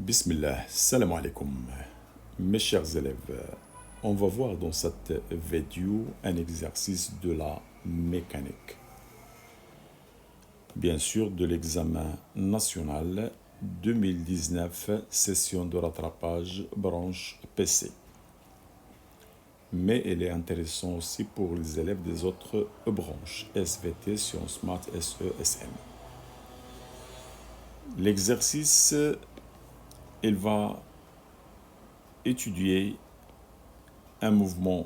Bismillah, salam alaikum. Mes chers élèves, on va voir dans cette vidéo un exercice de la mécanique. Bien sûr, de l'examen national 2019, session de rattrapage branche PC. Mais elle est intéressante aussi pour les élèves des autres branches, SVT, Sciences Maths, SE, SM. L'exercice, il va étudier un mouvement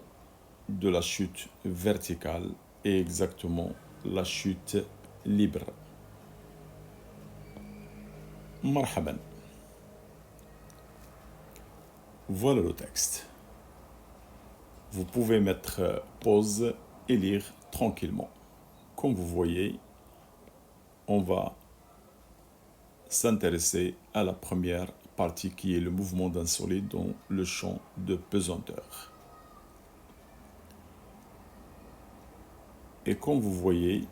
de la chute verticale et exactement la chute libre. Marhaban. Voilà le texte. Vous pouvez mettre pause et lire tranquillement. Comme vous voyez, on va s'intéresser à la première partie qui est le mouvement d'un solide dans le champ de pesanteur. Et comme vous voyez,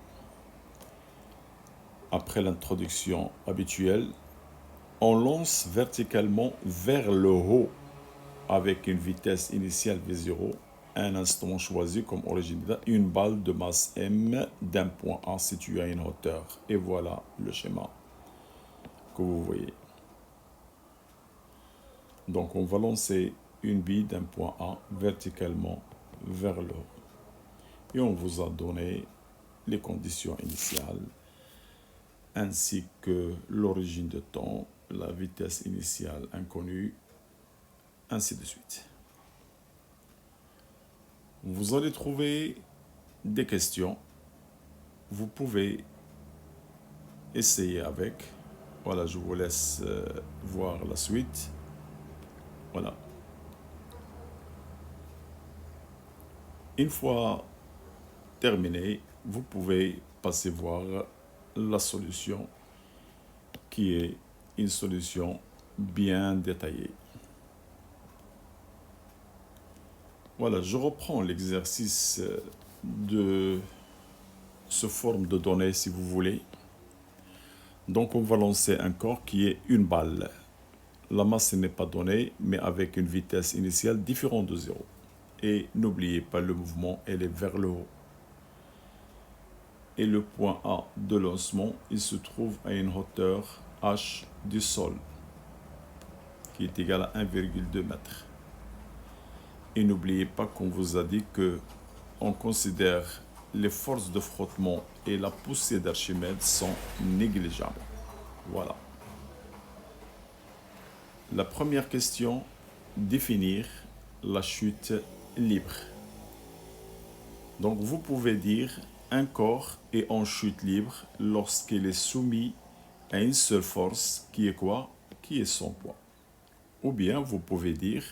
après l'introduction habituelle, on lance verticalement vers le haut avec une vitesse initiale V0, un instant choisi comme origine, une balle de masse M d'un point A situé à une hauteur. Et voilà le schéma que vous voyez. Donc on va lancer une bille d'un point A verticalement vers le haut. Et on vous a donné les conditions initiales, ainsi que l'origine de temps, la vitesse initiale inconnue, ainsi de suite. Vous allez trouver des questions. Vous pouvez essayer avec. Voilà, je vous laisse voir la suite. Voilà. Une fois terminé, vous pouvez passer voir la solution qui est une solution bien détaillée. Voilà, je reprends l'exercice de ce forme de données si vous voulez. Donc on va lancer un corps qui est une balle. La masse n'est pas donnée, mais avec une vitesse initiale différente de 0. Et n'oubliez pas, le mouvement, elle est vers le haut. Et le point A de lancement, il se trouve à une hauteur H du sol, qui est égale à 1,2 m. Et n'oubliez pas qu'on vous a dit que on considère les forces de frottement et la poussée d'Archimède sont négligeables. Voilà. La première question, définir la chute libre. Donc vous pouvez dire un corps est en chute libre lorsqu'il est soumis à une seule force qui est quoi? Qui est son poids. Ou bien vous pouvez dire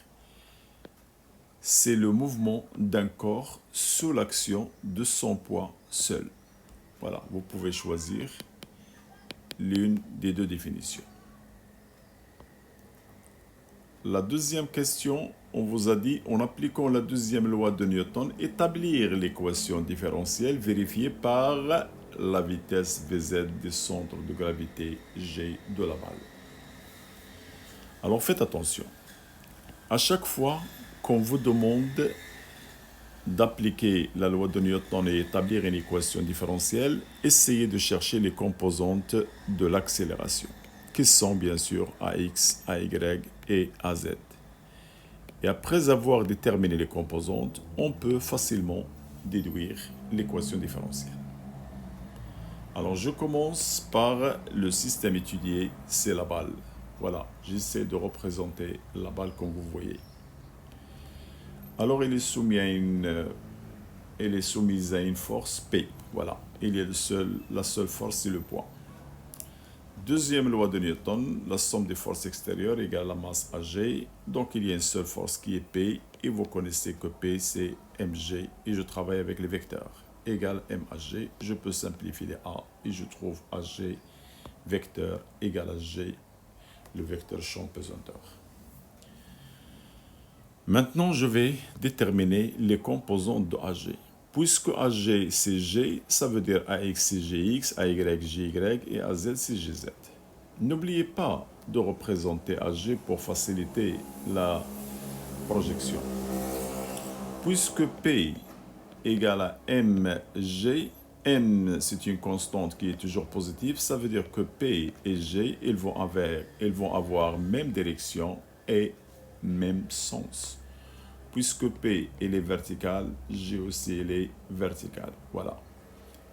c'est le mouvement d'un corps sous l'action de son poids seul. Voilà, vous pouvez choisir l'une des deux définitions. La deuxième question, on vous a dit, en appliquant la deuxième loi de Newton, établir l'équation différentielle vérifiée par la vitesse Vz du centre de gravité G de la balle. Alors faites attention. À chaque fois qu'on vous demande d'appliquer la loi de Newton et établir une équation différentielle, essayez de chercher les composantes de l'accélération, qui sont bien sûr AX, AY et AZ. Et après avoir déterminé les composantes, on peut facilement déduire l'équation différentielle. Alors je commence par le système étudié, c'est la balle. Voilà, j'essaie de représenter la balle comme vous voyez. Alors elle est soumise à une force P. Voilà, la seule force c'est le poids. Deuxième loi de Newton, la somme des forces extérieures égale la masse AG. Donc il y a une seule force qui est P, et vous connaissez que P c'est mg, et je travaille avec les vecteurs. Égale MAG, je peux simplifier les A, et je trouve AG vecteur égale à G, le vecteur champ pesanteur. Maintenant, je vais déterminer les composantes de AG. Puisque AG c'est G, ça veut dire AX c'est GX, AY GY et AZ c'est GZ. N'oubliez pas de représenter AG pour faciliter la projection. Puisque P égale à MG, M c'est une constante qui est toujours positive, ça veut dire que P et G, ils vont avoir même direction et même sens. Puisque P elle est verticale, G aussi elle est verticale. Voilà.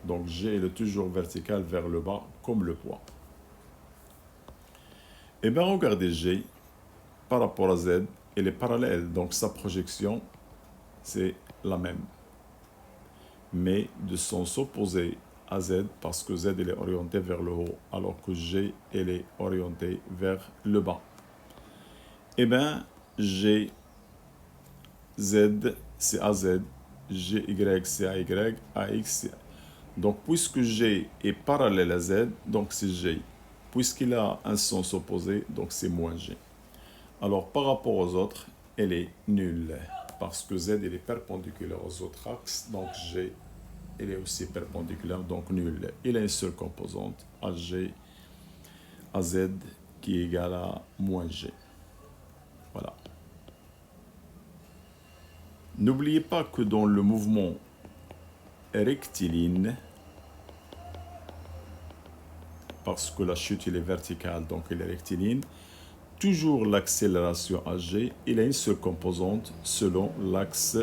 Donc G elle est toujours verticale vers le bas comme le poids. Et bien regardez G par rapport à Z, elle est parallèle, donc sa projection c'est la même, mais de sens opposé à Z, parce que Z elle est orientée vers le haut, alors que G elle est orientée vers le bas. Et bien G, Z c'est AZ, GY c'est AY, AX c'est... Donc puisque G est parallèle à Z, donc c'est G. Puisqu'il a un sens opposé, donc c'est moins G. Alors par rapport aux autres, elle est nulle, parce que Z elle est perpendiculaire aux autres axes, donc G elle est aussi perpendiculaire, donc nulle. Il a une seule composante, AG, AZ, qui est égale à moins G. Voilà. N'oubliez pas que dans le mouvement rectiligne, parce que la chute elle est verticale, donc elle est rectiligne, toujours l'accélération AG, il a une seule composante selon l'axe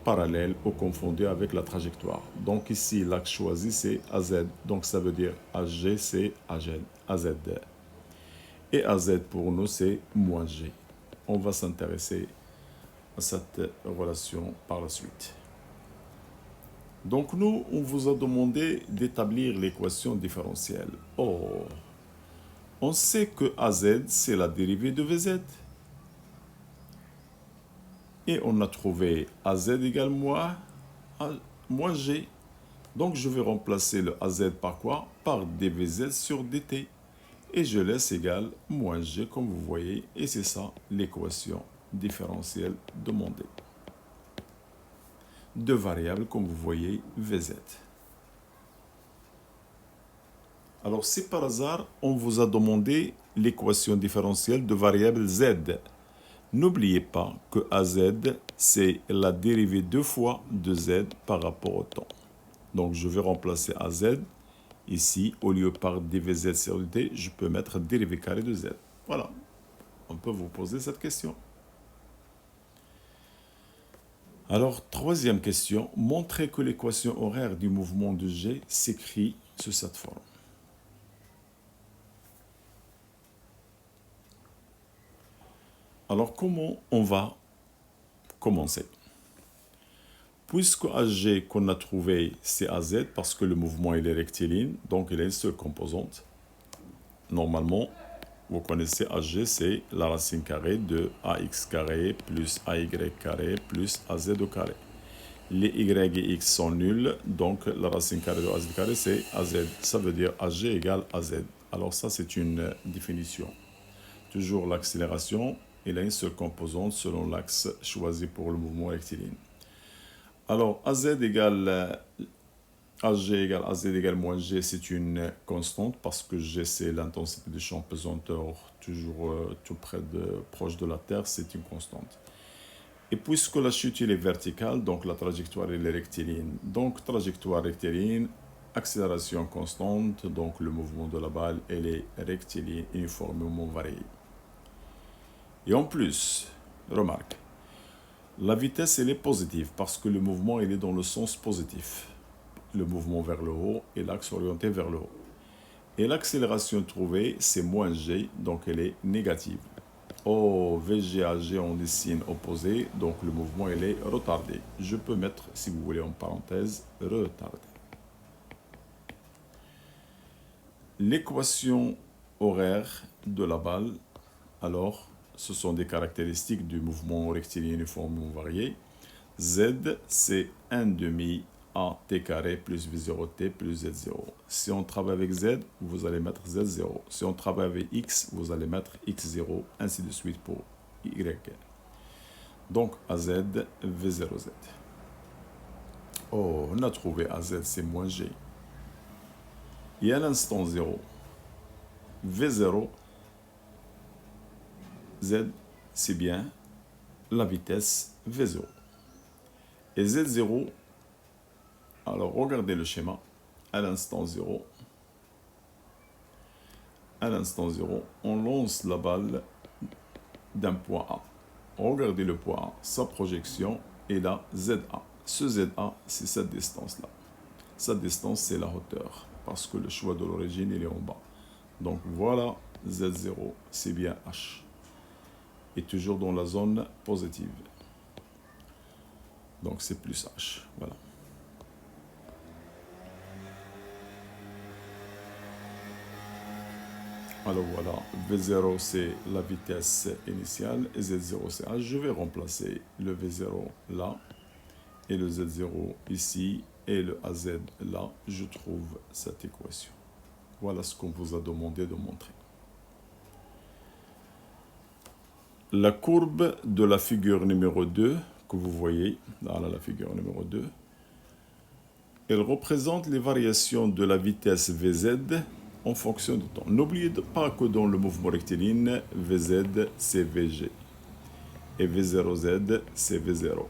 parallèle ou confondu avec la trajectoire. Donc ici, l'axe choisi, c'est AZ. Donc ça veut dire AG, c'est AZ. Et AZ pour nous, c'est moins G. On va s'intéresser à cette relation par la suite. Donc nous, on vous a demandé d'établir l'équation différentielle. Oh, on sait que AZ, c'est la dérivée de VZ. Et on a trouvé AZ égale moins G. Donc je vais remplacer le AZ par quoi? Par dVZ sur dt. Et je laisse égal moins G comme vous voyez. Et c'est ça l'équation différentielle demandée. Deux variables comme vous voyez VZ. Alors si par hasard on vous a demandé l'équation différentielle de variable Z, n'oubliez pas que AZ, c'est la dérivée 2 fois de Z par rapport au temps. Donc, je vais remplacer AZ. Ici, au lieu par dVZ sur dt, je peux mettre dérivée carrée de Z. Voilà. On peut vous poser cette question. Alors, troisième question. Montrez que l'équation horaire du mouvement de G s'écrit sous cette forme. Alors, comment on va commencer? Puisque AG qu'on a trouvé, c'est AZ, parce que le mouvement il est rectiligne, donc il a une seule composante. Normalement, vous connaissez AG, c'est la racine carrée de AX carré plus AY carré plus AZ au carré. Les Y et X sont nuls, donc la racine carrée de AZ carré, c'est AZ. Ça veut dire AG égale AZ. Alors ça, c'est une définition. Toujours l'accélération, il a une seule composante selon l'axe choisi pour le mouvement rectiligne. Alors, AG égale AZ égale moins G, c'est une constante parce que G, c'est l'intensité du champ pesanteur toujours tout proche de la Terre, c'est une constante. Et puisque la chute est verticale, donc la trajectoire est rectiligne. Donc, trajectoire rectiligne, accélération constante, donc le mouvement de la balle, elle est rectiligne, uniformément variée. Et en plus, remarque, la vitesse, elle est positive parce que le mouvement, il est dans le sens positif. Le mouvement vers le haut et l'axe orienté vers le haut. Et l'accélération trouvée, c'est moins G, donc elle est négative. Oh, VG à G, on dessine opposé, donc le mouvement, il est retardé. Je peux mettre, si vous voulez, en parenthèse, retardé. L'équation horaire de la balle, alors, ce sont des caractéristiques du mouvement rectiligne uniformément varié. Z, c'est 1 demi AT carré plus V0T plus Z0. Si on travaille avec Z, vous allez mettre Z0. Si on travaille avec X, vous allez mettre X0, ainsi de suite pour Y. Donc, AZ, V0Z. Oh, on a trouvé AZ, c'est moins G. Et à l'instant 0, V0, Z, c'est bien la vitesse V0. Et Z0, alors regardez le schéma, à l'instant 0, on lance la balle d'un point A. Regardez le point A, sa projection est là, ZA. Ce ZA, c'est cette distance-là. Cette distance, c'est la hauteur, parce que le choix de l'origine, il est en bas. Donc voilà, Z0, c'est bien H. Et toujours dans la zone positive. Donc c'est plus H, voilà. Alors voilà, V0 c'est la vitesse initiale et Z0 c'est H. Je vais remplacer le V0 là et le Z0 ici et le AZ là. Je trouve cette équation. Voilà ce qu'on vous a demandé de montrer. La courbe de la figure numéro 2 que vous voyez, là la figure numéro 2, elle représente les variations de la vitesse Vz en fonction du temps. N'oubliez pas que dans le mouvement rectiligne, Vz c'est Vg et V0z c'est V0.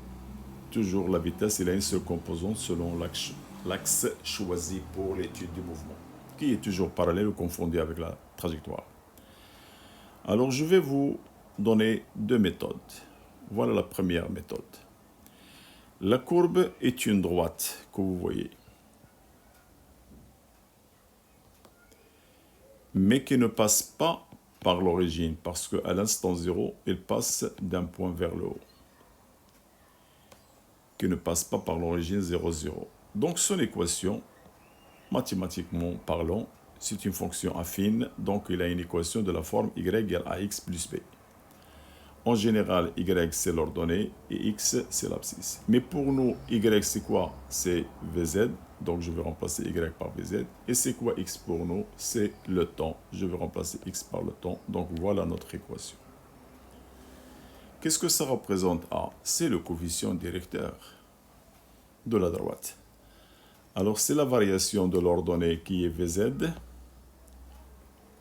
Toujours la vitesse, il a une seule composante selon l'axe choisi pour l'étude du mouvement, qui est toujours parallèle ou confondu avec la trajectoire. Alors je vais vous donner deux méthodes. Voilà la première méthode. La courbe est une droite que vous voyez, mais qui ne passe pas par l'origine, parce qu'à l'instant 0, elle passe d'un point vers le haut, qui ne passe pas par l'origine 0, 0. Donc son équation, mathématiquement parlant, c'est une fonction affine, donc il a une équation de la forme y égale ax plus b. En général, y c'est l'ordonnée et x c'est l'abscisse. Mais pour nous, y c'est quoi? C'est vz, donc je vais remplacer y par vz. Et c'est quoi x pour nous? C'est le temps. Je vais remplacer x par le temps. Donc voilà notre équation. Qu'est-ce que ça représente A? C'est le coefficient directeur de la droite. Alors c'est la variation de l'ordonnée qui est vz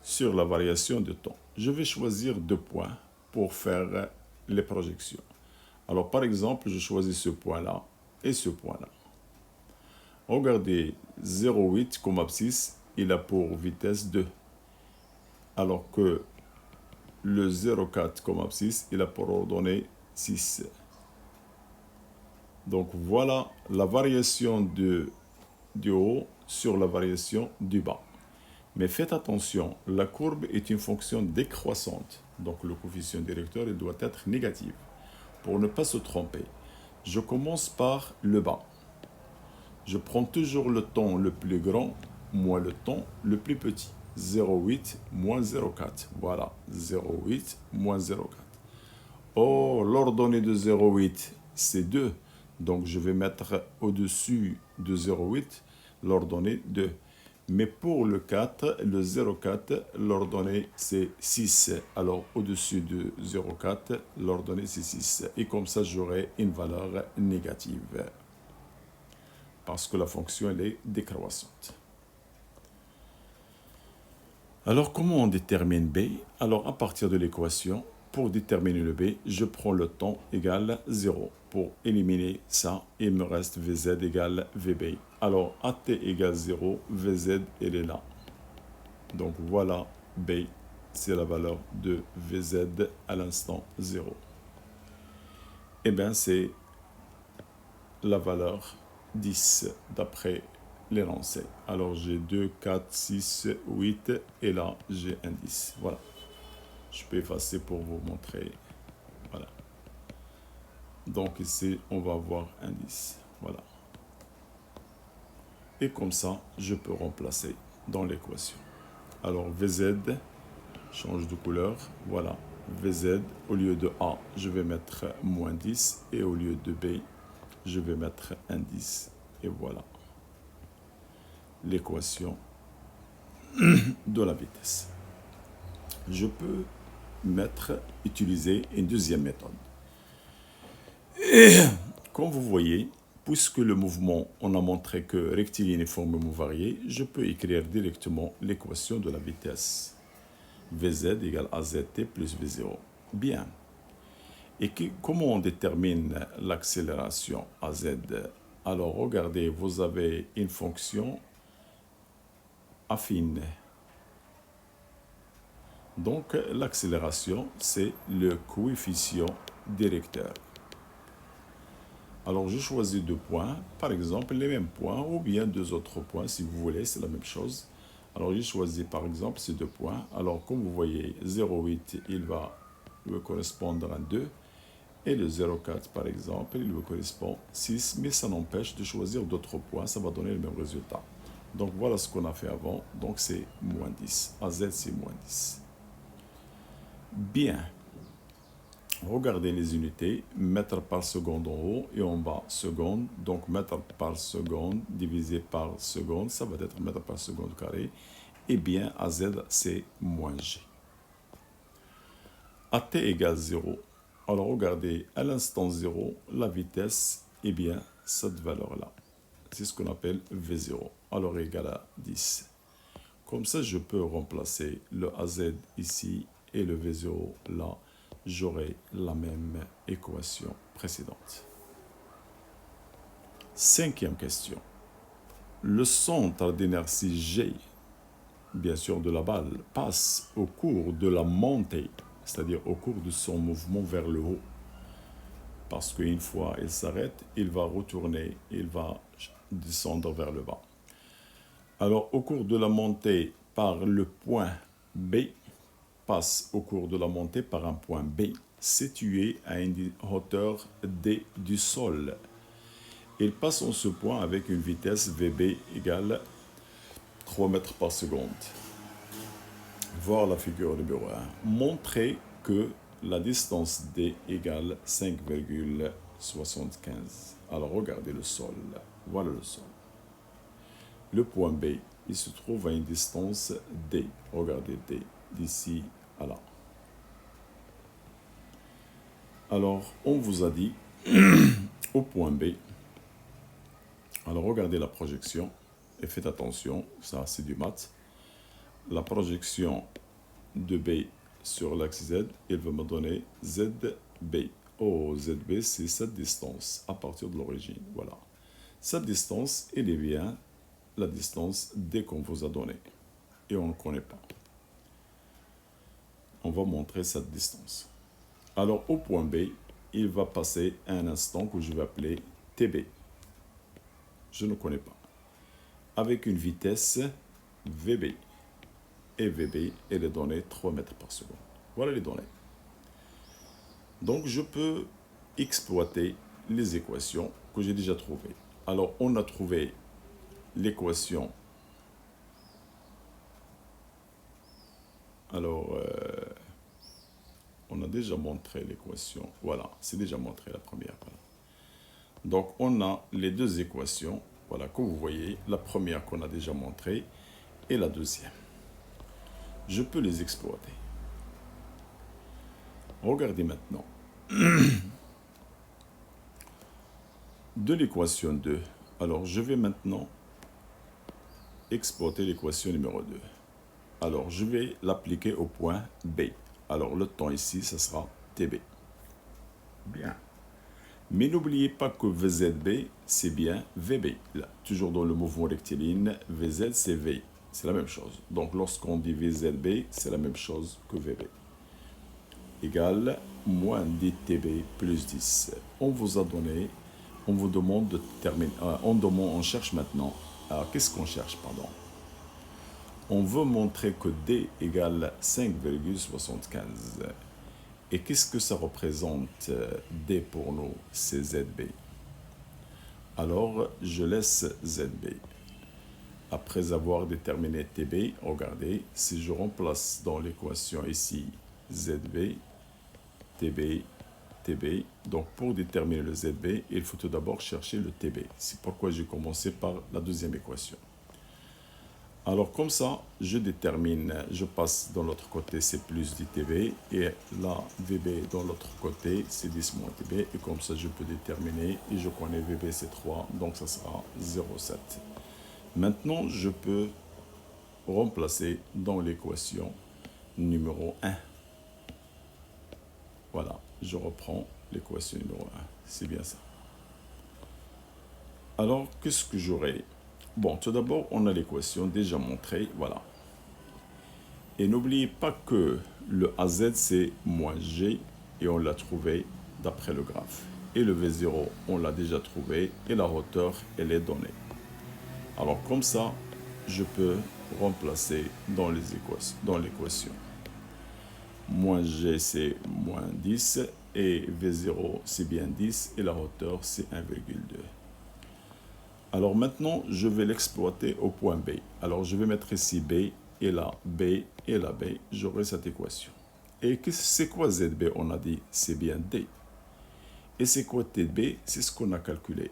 sur la variation de temps. Je vais choisir deux points pour faire les projections. Alors par exemple, je choisis ce point-là et ce point-là. Regardez, 0,8 comme abscisse, il a pour vitesse 2. Alors que le 0,4 comme abscisse, il a pour ordonnée 6. Donc voilà la variation du haut sur la variation du bas. Mais faites attention, la courbe est une fonction décroissante. Donc le coefficient directeur il doit être négatif. Pour ne pas se tromper, je commence par le bas. Je prends toujours le temps le plus grand moins le temps le plus petit. 0,8 moins 0,4. Voilà, 0,8 moins 0,4. Oh, l'ordonnée de 0,8, c'est 2. Donc je vais mettre au-dessus de 0,8 l'ordonnée 2. Mais pour le 4, le 0,4, l'ordonnée c'est 6. Alors au-dessus de 0,4, l'ordonnée c'est 6. Et comme ça, j'aurai une valeur négative. Parce que la fonction elle est décroissante. Alors comment on détermine B? Alors à partir de l'équation, pour déterminer le B, je prends le temps égal 0. Pour éliminer ça, il me reste Vz égale Vb. Alors AT égale 0, Vz elle est là. Donc voilà, B, c'est la valeur de Vz à l'instant 0. Eh bien c'est la valeur 10 d'après l'énoncé. Alors j'ai 2, 4, 6, 8 et là j'ai un 10. Voilà. Je peux effacer pour vous montrer. Voilà. Donc ici, on va avoir un 10. Voilà. Et comme ça, je peux remplacer dans l'équation. Alors Vz change de couleur. Voilà. Vz, au lieu de A, je vais mettre moins 10. Et au lieu de B, je vais mettre un 10. Et voilà l'équation de la vitesse. Je peux utiliser une deuxième méthode. Et, comme vous voyez, puisque le mouvement, on a montré que rectiligne est formellement varié, je peux écrire directement l'équation de la vitesse. Vz égale AZT plus V0. Bien. Et comment on détermine l'accélération à z? Alors, regardez, vous avez une fonction affine. Donc, l'accélération, c'est le coefficient directeur. Alors, je choisis deux points, par exemple, les mêmes points, ou bien deux autres points, si vous voulez, c'est la même chose. Alors, j'ai choisi, par exemple, ces deux points. Alors, comme vous voyez, 0,8, il va me correspondre à 2. Et le 0,4, par exemple, il me correspond à 6, mais ça n'empêche de choisir d'autres points, ça va donner le même résultat. Donc, voilà ce qu'on a fait avant. Donc, c'est moins 10. À z, c'est moins 10. Bien. Regardez les unités, mètres par seconde en haut et en bas, seconde. Donc, mètres par seconde divisé par seconde, ça va être mètres par seconde carré. Et bien, à z, c'est moins g. À t égale 0. Alors, regardez, à l'instant 0, la vitesse, eh bien, cette valeur-là. C'est ce qu'on appelle V0. Alors, égal à 10. Comme ça, je peux remplacer le AZ ici et le V0 là. J'aurai la même équation précédente. Cinquième question. Le centre d'inertie G, bien sûr de la balle, passe au cours de la montée, c'est-à-dire au cours de son mouvement vers le haut. Parce qu'une fois il s'arrête, il va retourner, il va descendre vers le bas. Alors, au cours de la montée par le point B, passe au cours de la montée par un point B situé à une hauteur D du sol. Il passe en ce point avec une vitesse VB égale 3 mètres par seconde. Voir la figure numéro 1. Montrer que la distance D égale 5,75. Alors regardez le sol. Voilà le sol. Le point B, il se trouve à une distance D. Regardez D, d'ici à là. Alors, on vous a dit, au point B, alors regardez la projection, et faites attention, ça c'est du maths. La projection de B sur l'axe Z, il va me donner ZB. Oh, ZB, c'est cette distance à partir de l'origine. Voilà. Cette distance, elle est bien la distance D qu'on vous a donnée. Et on ne connaît pas. On va montrer cette distance. Alors, au point B, il va passer un instant que je vais appeler TB. Je ne connais pas. Avec une vitesse VB. Et VB, elle est donnée 3 mètres par seconde. Voilà les données. Donc, je peux exploiter les équations que j'ai déjà trouvées. Alors, on a trouvé l'équation. Alors, on a déjà montré l'équation. Voilà, c'est déjà montré la première. Voilà. Donc, on a les deux équations. Voilà, comme vous voyez, la première qu'on a déjà montrée et la deuxième. Je peux les exploiter. Regardez maintenant. De l'équation 2, alors je vais maintenant exploiter l'équation numéro 2. Alors, je vais l'appliquer au point B. Alors, le temps ici, ce sera TB. Bien. Mais n'oubliez pas que VZB, c'est bien VB. Là, toujours dans le mouvement rectiligne, VZ, c'est V. C'est la même chose. Donc, lorsqu'on dit VZB, c'est la même chose que VB. Égale moins 10 TB plus 10. On vous a donné, on vous demande de terminer. On cherche maintenant. Alors, qu'est-ce qu'on cherche, pardon? On veut montrer que D égale 5,75. Et qu'est-ce que ça représente D pour nous? C'est ZB. Alors, je laisse ZB. Après avoir déterminé TB, regardez, si je remplace dans l'équation ici ZB, TB, TB, donc pour déterminer le ZB, il faut tout d'abord chercher le TB. C'est pourquoi j'ai commencé par la deuxième équation. Alors comme ça, je détermine, je passe dans l'autre côté, c'est plus 10 TB, et là, VB dans l'autre côté, c'est 10 moins TB, et comme ça, je peux déterminer, et je connais VB, c'est 3, donc ça sera 0,7. Maintenant, je peux remplacer dans l'équation numéro 1. je reprends l'équation numéro 1. C'est bien ça. Alors, qu'est-ce que j'aurai? Bon, tout d'abord, on a l'équation déjà montrée, voilà. Et n'oubliez pas que le AZ, c'est moins G, et on l'a trouvé d'après le graphe. Et le V0, on l'a déjà trouvé, et la hauteur, elle est donnée. Alors, comme ça, je peux remplacer dans l'équation. Moins G, c'est moins 10, et V0, c'est bien 10, et la hauteur, c'est 1,2. Alors maintenant, je vais l'exploiter au point B. Alors je vais mettre ici B, et là B, et là B. J'aurai cette équation. Et c'est quoi ZB? On a dit, c'est bien D. Et c'est quoi TB? C'est ce qu'on a calculé.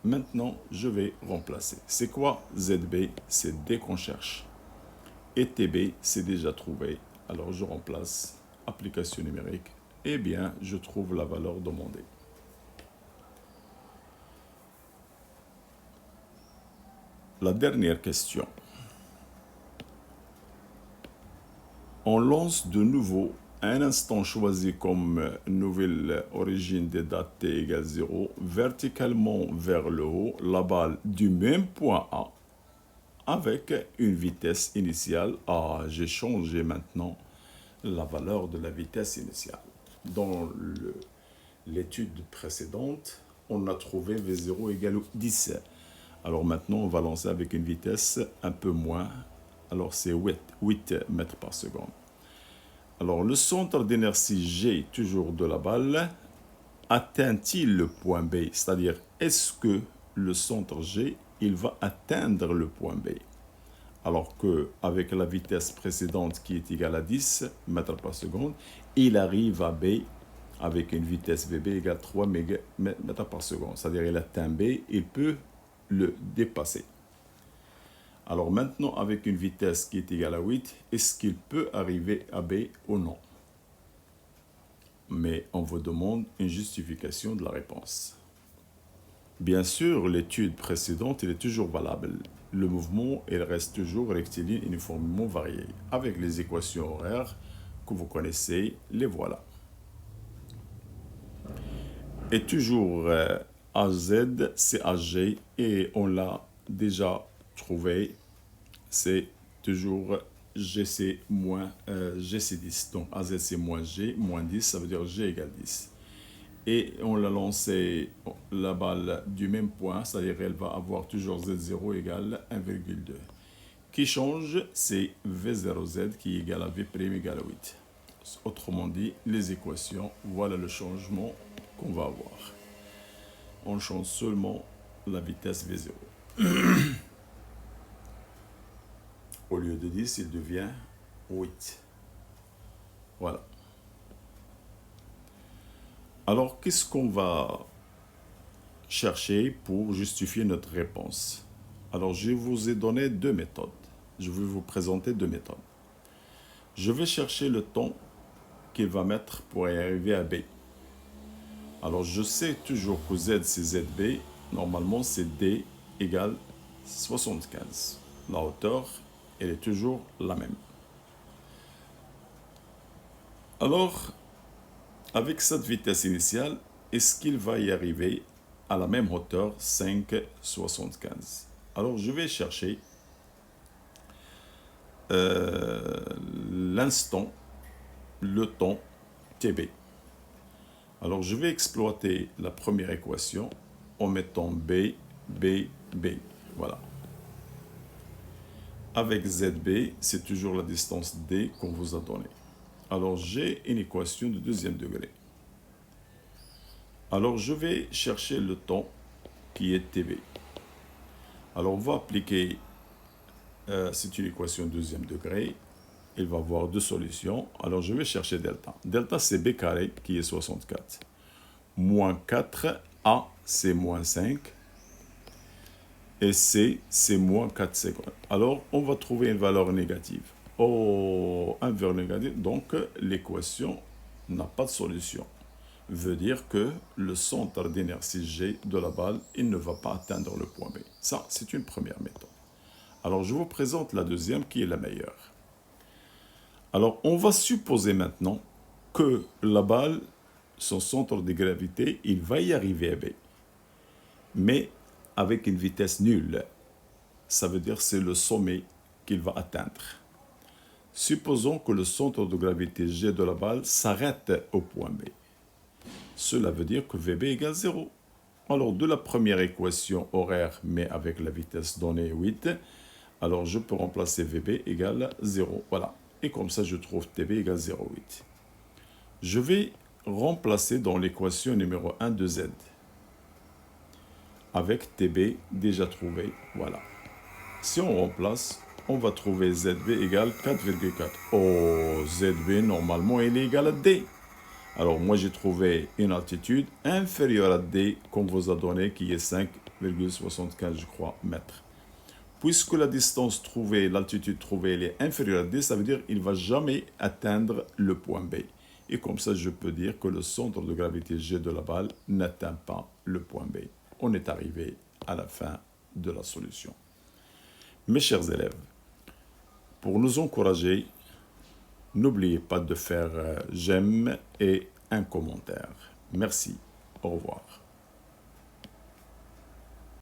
Maintenant, je vais remplacer. C'est quoi ZB? C'est D qu'on cherche. Et TB, c'est déjà trouvé. Alors je remplace application numérique. Eh bien, je trouve la valeur demandée. La dernière question. On lance de nouveau un instant choisi comme nouvelle origine des dates t égale 0, verticalement vers le haut, la balle du même point A, avec une vitesse initiale. Ah, j'ai changé maintenant la valeur de la vitesse initiale. Dans l'étude précédente, on a trouvé V0 égale 10. Alors maintenant, on va lancer avec une vitesse un peu moins. Alors c'est 8 mètres par seconde. Alors le centre d'inertie G, toujours de la balle, atteint-il le point B? C'est-à-dire, est-ce que le centre G, il va atteindre le point B? Alors qu'avec la vitesse précédente qui est égale à 10 mètres par seconde, il arrive à B avec une vitesse VB égale 3 mètres par seconde. C'est-à-dire, il atteint B, il peut le dépasser. Alors maintenant, avec une vitesse qui est égale à 8, est-ce qu'il peut arriver à B ou non? Mais on vous demande une justification de la réponse. Bien sûr, l'étude précédente, elle est toujours valable. Le mouvement, il reste toujours rectiligne uniformément varié. Avec les équations horaires que vous connaissez, les voilà. Et toujours AZ, c'est AG, et on l'a déjà trouvé, c'est toujours GC moins GC10. Donc AZ c'est moins G, moins 10, ça veut dire G égale 10. Et on l'a lancé la balle du même point, c'est-à-dire elle va avoir toujours Z0 égale 1,2. Qui change, c'est V0Z qui est égal à V' égale à 8. Autrement dit, les équations, voilà le changement qu'on va avoir. On change seulement la vitesse V0. Au lieu de 10, il devient 8. Voilà. Alors, qu'est-ce qu'on va chercher pour justifier notre réponse? Alors, je vous ai donné deux méthodes. Je vais vous présenter deux méthodes. Je vais chercher le temps qu'il va mettre pour y arriver à B. Alors, je sais toujours que Z, c'est ZB. Normalement, c'est D égale 75. La hauteur, elle est toujours la même. Alors, avec cette vitesse initiale, est-ce qu'il va y arriver à la même hauteur, 5,75? Alors, je vais chercher l'instant, le temps TB. Alors, je vais exploiter la première équation en mettant B, B, B. Voilà. Avec ZB, c'est toujours la distance D qu'on vous a donnée. Alors, j'ai une équation de deuxième degré. Alors, je vais chercher le temps qui est TB. Alors, on va appliquer, c'est une équation de deuxième degré. Il va y avoir deux solutions. Alors, je vais chercher delta. Delta, c'est B carré qui est 64. Moins 4, A, c'est moins 5. Et C, c'est moins 4,50. Alors, on va trouver une valeur négative. Oh, un valeur négative. Donc, l'équation n'a pas de solution. Veut dire que le centre d'inertie G de la balle, il ne va pas atteindre le point B. Ça, c'est une première méthode. Alors, je vous présente la deuxième qui est la meilleure. Alors, on va supposer maintenant que la balle son centre de gravité, il va y arriver à B, mais avec une vitesse nulle. Ça veut dire que c'est le sommet qu'il va atteindre. Supposons que le centre de gravité G de la balle s'arrête au point B. Cela veut dire que VB égale 0. Alors, de la première équation horaire, mais avec la vitesse donnée 8, alors je peux remplacer VB égale 0. Voilà. Et comme ça, je trouve TB égale 0,8. Je vais remplacer dans l'équation numéro 1 de Z. Avec TB déjà trouvé. Voilà. Si on remplace, on va trouver ZB égale 4,4. Oh, ZB, normalement, il est égal à D. Alors, moi, j'ai trouvé une altitude inférieure à D qu'on vous a donné, qui est 5,75, je crois, mètres. Puisque la distance trouvée, l'altitude trouvée, elle est inférieure à D, ça veut dire qu'il ne va jamais atteindre le point B. Et comme ça, je peux dire que le centre de gravité G de la balle n'atteint pas le point B. On est arrivé à la fin de la solution. Mes chers élèves, pour nous encourager, n'oubliez pas de faire j'aime et un commentaire. Merci. Au revoir.